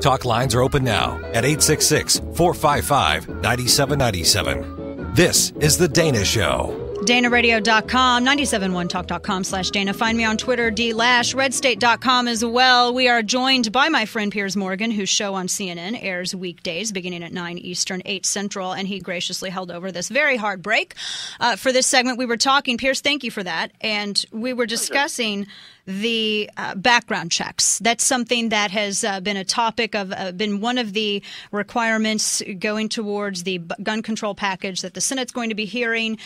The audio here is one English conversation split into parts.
Talk lines are open now at 866-455-9797. This is The Dana Show. DanaRadio.com, 971talk.com/Dana. Find me on Twitter, Loesch, RedState.com as well. We are joined by my friend Piers Morgan, whose show on CNN airs weekdays beginning at 9 Eastern, 8 Central, and he graciously held over this very hard break. For this segment, we were talking, Piers, thank you for that, and we were discussing the background checks. That's something that has been a topic of, been one of the requirements going towards the gun control package that the Senate's going to be hearing,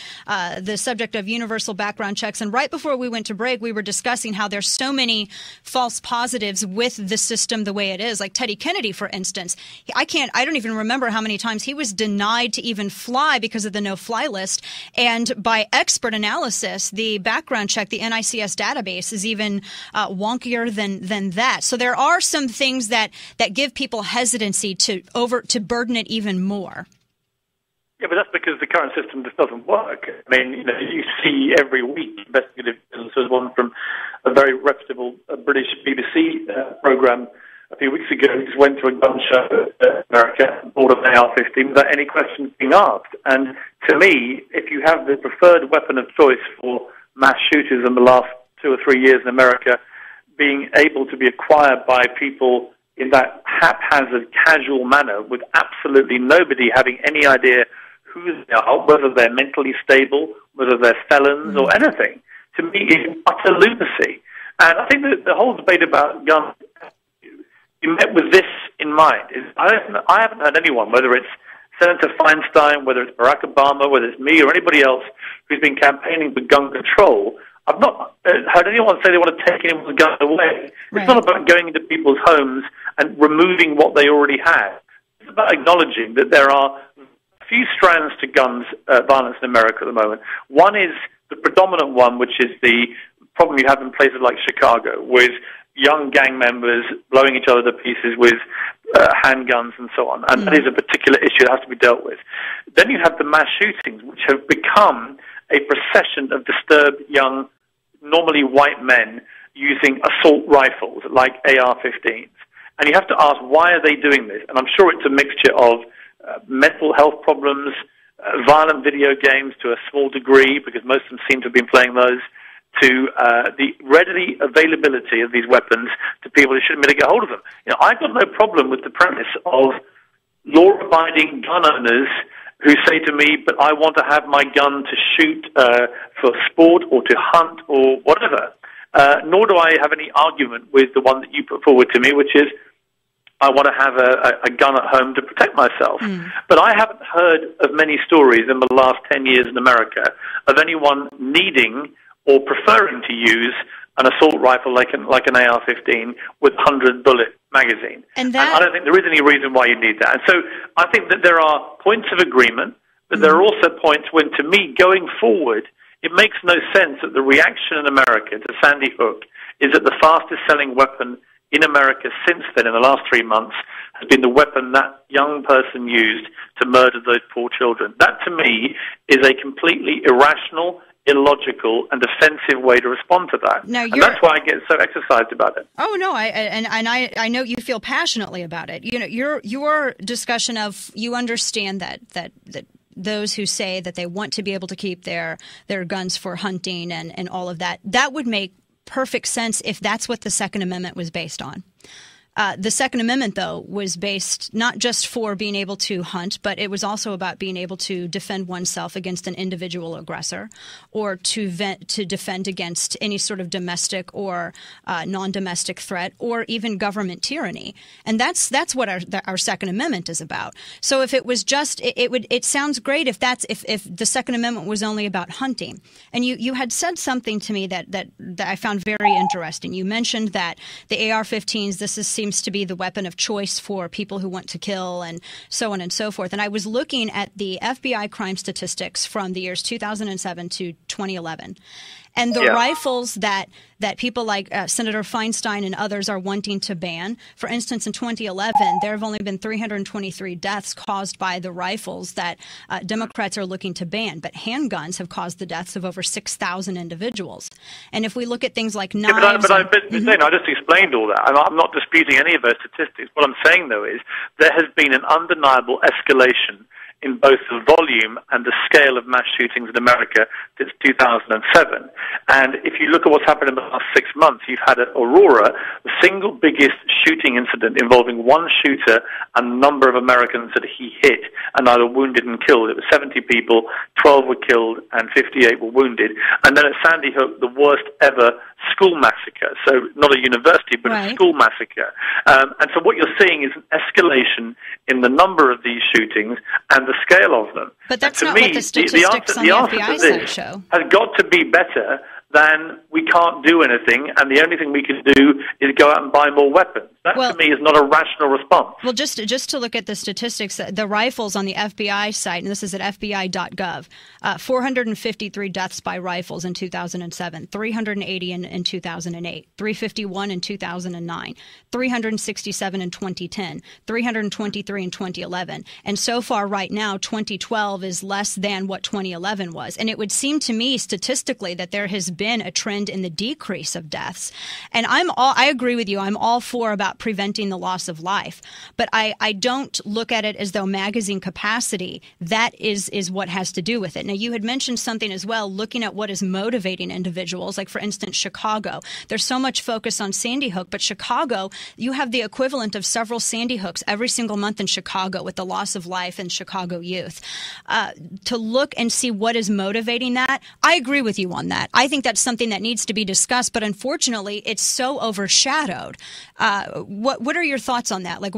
the subject of universal background checks. And right before we went to break, we were discussing how there's so many false positives with the system the way it is. Like Teddy Kennedy, for instance, I don't even remember how many times he was denied to even fly because of the no-fly list. And by expert analysis, the background check, the NICS database, is even wonkier than that. So there are some things that give people hesitancy to burden it even more. Yeah, but that's because the current system just doesn't work. I mean, you see every week investigative journalists. There's one from a very reputable British BBC program a few weeks ago. He just went to a gun show in America and bought an AR-15 without any questions being asked. And to me, if you have the preferred weapon of choice for mass shooters in the last 2 or 3 years in America, being able to be acquired by people in that haphazard, casual manner with absolutely nobody having any idea who they are, whether they're mentally stable, whether they're felons or anything, to me is utter lunacy. And I think that the whole debate about guns, you met with this in mind. I haven't heard anyone, whether it's Senator Feinstein, whether it's Barack Obama, whether it's me or anybody else who's been campaigning for gun control, I've not heard anyone say they want to take anyone's gun away. Right. It's not about going into people's homes and removing what they already have. It's about acknowledging that there are a few strands to guns violence in America at the moment. One is the predominant one, which is the problem you have in places like Chicago, with young gang members blowing each other to pieces with handguns and so on. And that is a particular issue that has to be dealt with. Then you have the mass shootings, which have become a procession of disturbed young, normally white men using assault rifles like AR-15s. And you have to ask, why are they doing this? And I'm sure it's a mixture of mental health problems, violent video games to a small degree, because most of them seem to have been playing those, to the readily availability of these weapons to people who shouldn't be able to get hold of them. I've got no problem with the premise of law-abiding gun owners who say to me, but I want to have my gun to shoot for sport or to hunt or whatever. Nor do I have any argument with the one that you put forward to me, which is I want to have a gun at home to protect myself. But I haven't heard of many stories in the last 10 years in America of anyone needing or preferring to use an assault rifle like an AR-15 with 100-bullet magazine. And I don't think there is any reason why you need that. And so I think that there are points of agreement, but there are also points when, to me, going forward, it makes no sense that the reaction in America to Sandy Hook is that the fastest-selling weapon in America since then, in the last 3 months, has been the weapon that young person used to murder those poor children. That, to me, is a completely irrational, illogical and offensive way to respond to that. And that's why I get so exercised about it. Oh no, I know you feel passionately about it. Your discussion of, you understand that those who say that they want to be able to keep their guns for hunting and all of that would make perfect sense if that's what the Second Amendment was based on. The Second Amendment, though, was based not just for being able to hunt, but it was also about being able to defend oneself against an individual aggressor, or to defend against any sort of domestic or non-domestic threat, or even government tyranny. And that's what our Second Amendment is about. So if it was just, it sounds great if the Second Amendment was only about hunting. And you had said something to me that I found very interesting. You mentioned that the AR-15s, seems to be the weapon of choice for people who want to kill and so on and so forth. And I was looking at the FBI crime statistics from the years 2007 to 2011. And the rifles that people like Senator Feinstein and others are wanting to ban, for instance, in 2011, there have only been 323 deaths caused by the rifles that Democrats are looking to ban. But handguns have caused the deaths of over 6,000 individuals. And if we look at things like knives... I just explained all that. I'm not disputing any of those statistics. What I'm saying, though, is there has been an undeniable escalation in both the volume and the scale of mass shootings in America since 2007. And if you look at what's happened in the last 6 months, you've had at Aurora, the single biggest shooting incident involving one shooter and a number of Americans that he hit and either wounded and killed. It was 70 people, 12 were killed and 58 were wounded. And then at Sandy Hook, the worst ever school massacre. So not a university, but a school massacre. And so what you're seeing is an escalation in the number of these shootings and the scale of them. But that's not what the statistics on the FBI site show. Has got to be better than we can't do anything, and the only thing we can do is go out and buy more weapons. That, to me, is not a rational response. Well, just to look at the statistics, the rifles on the FBI site, and this is at FBI.gov, 453 deaths by rifles in 2007, 380 in 2008, 351 in 2009, 367 in 2010, 323 in 2011. And so far right now, 2012 is less than what 2011 was. And it would seem to me statistically that there has been a trend in the decrease of deaths. And I agree with you. I'm all for about preventing the loss of life. But I don't look at it as though magazine capacity, that is what has to do with it. Now, you had mentioned something as well, looking at what is motivating individuals, like, for instance, Chicago. There's so much focus on Sandy Hook, but Chicago, you have the equivalent of several Sandy Hooks every single month in Chicago with the loss of life in Chicago youth. To look and see what is motivating that, I agree with you on that. I think that's something that needs to be discussed, but unfortunately, it's so overshadowed. What are your thoughts on that? Like,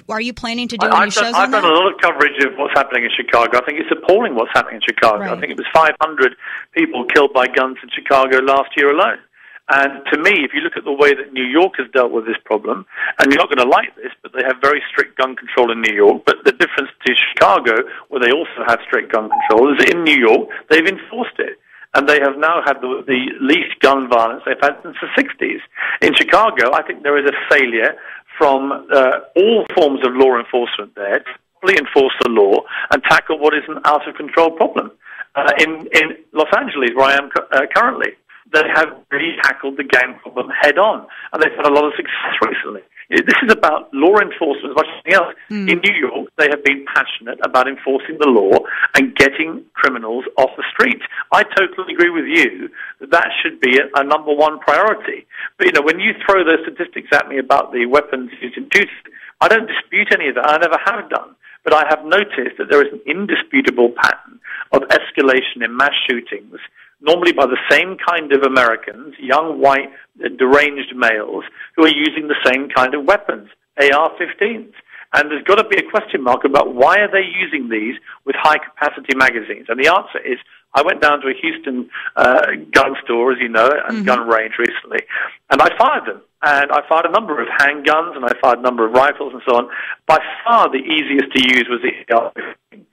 are you planning to do any shows on that? I've done a lot of coverage of what's happening in Chicago. I think it's appalling what's happening in Chicago. Right. I think it was 500 people killed by guns in Chicago last year alone. And to me, if you look at the way that New York has dealt with this problem, and you're not going to like this, but they have very strict gun control in New York, but the difference to Chicago, where they also have strict gun control, is that in New York, they've enforced it. And they have now had the least gun violence they've had since the 60s. In Chicago, I think there is a failure from all forms of law enforcement there to fully enforce the law and tackle what is an out-of-control problem. In Los Angeles, where I am currently, they have really tackled the gang problem head-on, and they've had a lot of success recently. This is about law enforcement as much as anything else. In New York, they have been passionate about enforcing the law and getting criminals off the streets. I totally agree with you that that should be a number one priority. But, when you throw those statistics at me about the weapons used in shooting, I don't dispute any of that. I never have done. But I have noticed that there is an indisputable pattern of escalation in mass shootings, normally by the same kind of Americans, young, white, deranged males, who are using the same kind of weapons, AR-15s. And there's got to be a question mark about why are they using these with high-capacity magazines? And the answer is, I went down to a Houston gun store, as you know, and gun range recently, and I fired them. And I fired a number of handguns, and I fired a number of rifles and so on. By far the easiest to use was the AR-15.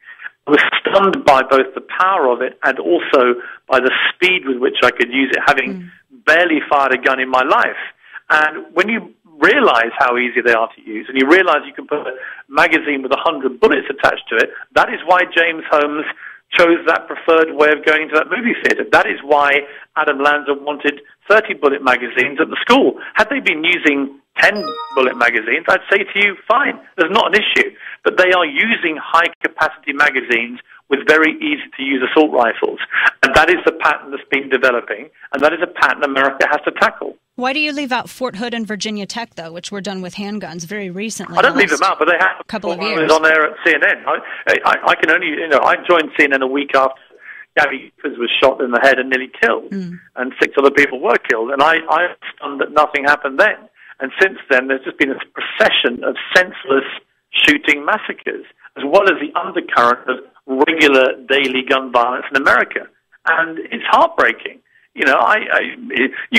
I was stunned by both the power of it and also by the speed with which I could use it, having barely fired a gun in my life. And when you realize how easy they are to use, and you realize you can put a magazine with 100 bullets attached to it, that is why James Holmes chose that preferred way of going to that movie theater. That is why Adam Lanza wanted 30-bullet magazines at the school. Had they been using 10-bullet magazines, I'd say to you, fine, there's not an issue. But they are using high-capacity magazines with very easy-to-use assault rifles. And that is the pattern that's been developing, and that is a pattern America has to tackle. Why do you leave out Fort Hood and Virginia Tech, though, which were done with handguns very recently? I don't leave them out, but they have a couple of years. I was on there at CNN. I can only, I joined CNN a week after Gabby Piers was shot in the head and nearly killed, and 6 other people were killed. And I was stunned that nothing happened then. And since then, there's just been a procession of senseless shooting massacres, as well as the undercurrent of regular daily gun violence in America. And it's heartbreaking. You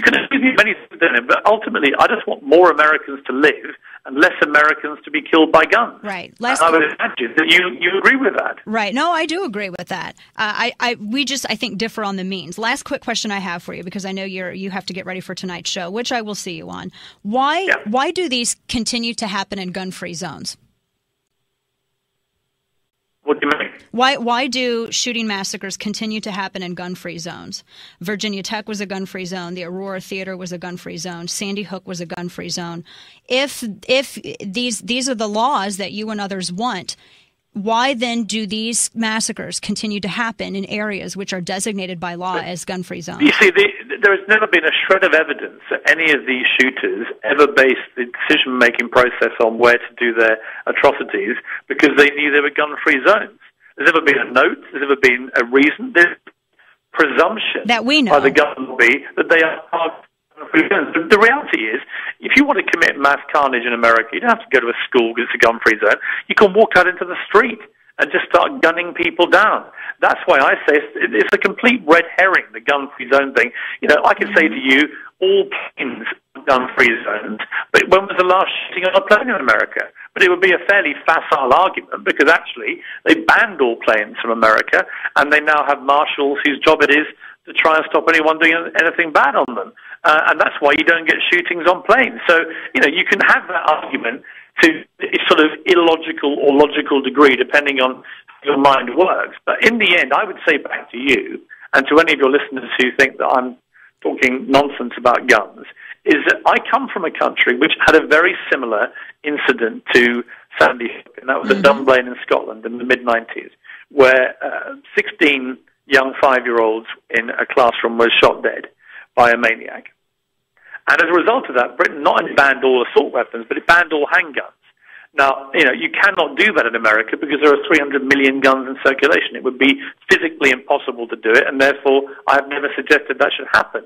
can accuse me of many things, but ultimately I just want more Americans to live Mm-hmm. and less Americans to be killed by guns. Right. I would imagine that you agree with that. Right. No, I do agree with that. We just, I think, differ on the means. Last quick question I have for you, because I know you have to get ready for tonight's show, which I will see you on. Why do these continue to happen in gun-free zones? What do you mean? Why do shooting massacres continue to happen in gun-free zones? Virginia Tech was a gun-free zone. The Aurora Theater was a gun-free zone. Sandy Hook was a gun-free zone. If these are the laws that you and others want, why then do these massacres continue to happen in areas which are designated by law as gun-free zones? You see, there has never been a shred of evidence that any of these shooters ever based the decision-making process on where to do their atrocities because they knew they were gun-free zones. There's never been a note. There's never been a reason. There's presumption that we know by the gun lobby that they are gun-free zones. The reality is, if you want to commit mass carnage in America, you don't have to go to a school because it's a gun-free zone. You can walk out into the street and just start gunning people down. That's why I say it's a complete red herring, the gun-free zone thing. You know, I could say to you, all planes are gun-free zones, but when was the last shooting on a plane in America? But it would be a fairly facile argument because actually they banned all planes from America and they now have marshals whose job it is to try and stop anyone doing anything bad on them. And that's why you don't get shootings on planes. So, you know, you can have that argument to a sort of illogical or logical degree, depending on how your mind works. But in the end, I would say back to you and to any of your listeners who think that I'm talking nonsense about guns, is that I come from a country which had a very similar incident to Sandy Hook, and that was at Dunblane in Scotland in the mid-90s, where 16 young 5-year-olds in a classroom were shot dead by a maniac. And as a result of that, Britain not only banned all assault weapons, but it banned all handguns. Now, you know, you cannot do that in America because there are 300 million guns in circulation. It would be physically impossible to do it, and therefore I have never suggested that should happen.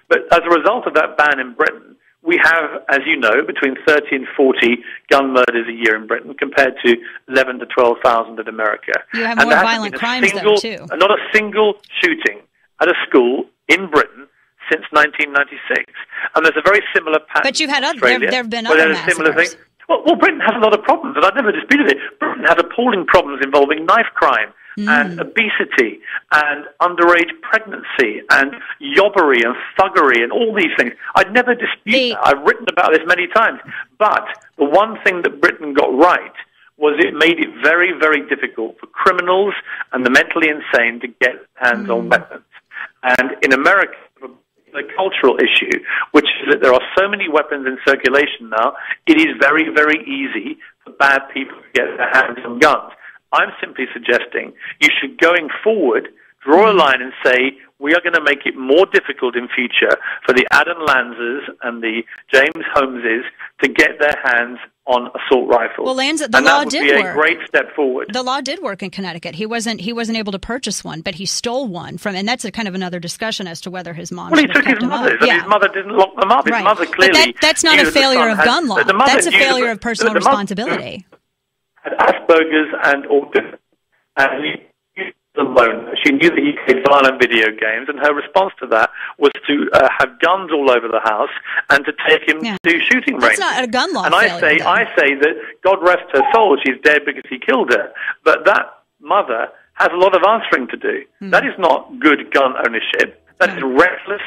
But as a result of that ban in Britain, we have, as you know, between 30 and 40 gun murders a year in Britain compared to 11 to 12,000 in America. You have more violent crimes, though, too. Not a single shooting at a school in Britain since 1996. And there's a very similar pattern. But you've had other, there have been other massacres. Similar thing. Well, Britain has a lot of problems, and I've never disputed it. Britain has appalling problems involving knife crime and obesity and underage pregnancy and yobbery and thuggery and all these things. I'd never dispute that. I've written about this many times. But the one thing that Britain got right was it made it very, very difficult for criminals and the mentally insane to get hands on weapons. And in America, the cultural issue, which is that there are so many weapons in circulation now, it is very, very easy for bad people to get their hands on guns. I'm simply suggesting you should, going forward, draw a line and say, we are going to make it more difficult in future for the Adam Lanzers and the James Holmeses to get their hands on assault rifles. Well, the and law that would did be work. A great step forward. The law did work in Connecticut. He wasn't able to purchase one, but he stole one from, and that's a kind of another discussion as to whether his mom. Well, he should took have his kept him mother's, up. and his mother didn't lock them up. His mother clearly. But that's not a failure of gun law. That's a failure of personal responsibility. Had Asperger's and autism, and he was alone. She knew that he played violent video games, and her response to that was to have guns all over the house and to take him to shooting ranges. That's not a gun law and failure, I say that God rest her soul, she's dead because he killed her. But that mother has a lot of answering to do. That is not good gun ownership. That is reckless.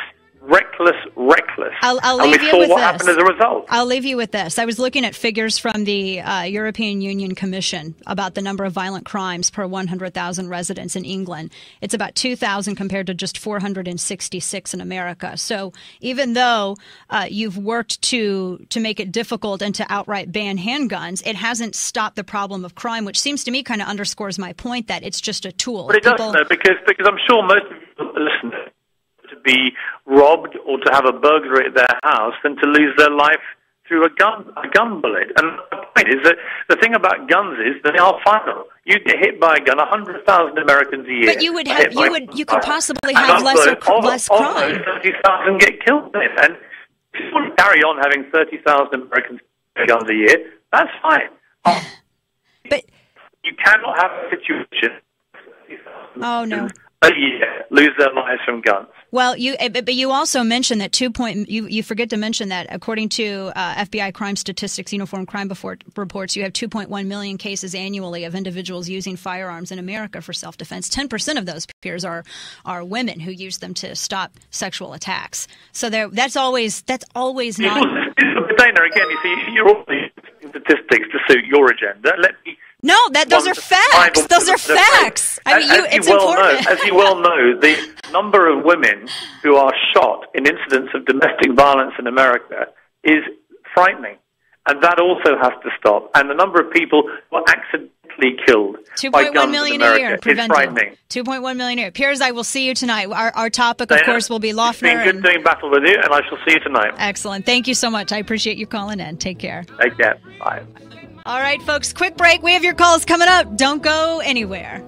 I'll and leave we you saw with what this. happened as a result. I'll leave you with this. I was looking at figures from the European Union Commission about the number of violent crimes per 100,000 residents in England. It's about 2,000 compared to just 466 in America. So even though you've worked to make it difficult and to outright ban handguns, it hasn't stopped the problem of crime, which seems to me kind of underscores my point that it's just a tool. But it doesn't, though, because I'm sure most of you listen to be robbed or to have a burglary at their house than to lose their life through a gun bullet. And the point is that the thing about guns is that they are final. You get hit by a gun, 100,000 Americans a year. But you could possibly have less crime. 30,000 get killed. And if you want to carry on having 30,000 Americans get guns a year, that's fine. But you cannot have a situation. Oh no. a year lose their lives from guns. Well, but you also mentioned that you forget to mention that according to FBI crime statistics, Uniform Crime Reports, you have 2.1 million cases annually of individuals using firearms in America for self-defense. 10% of those, Piers, are women who use them to stop sexual attacks. So that's always not. Dana, again, you see, you're all using statistics to suit your agenda. No, those are facts. Those are facts. I mean, it's important. As you well know, the number of women who are shot in incidents of domestic violence in America is frightening. And that also has to stop. And the number of people who are accidentally killed by guns in America is frightening. 2.1 million a year. Piers, I will see you tonight. Our topic, of course, will be Loeffner. It's been good doing battle with you, and I shall see you tonight. Excellent. Thank you so much. I appreciate you calling in. Take care. Take care. Bye. All right, folks, quick break. We have your calls coming up. Don't go anywhere.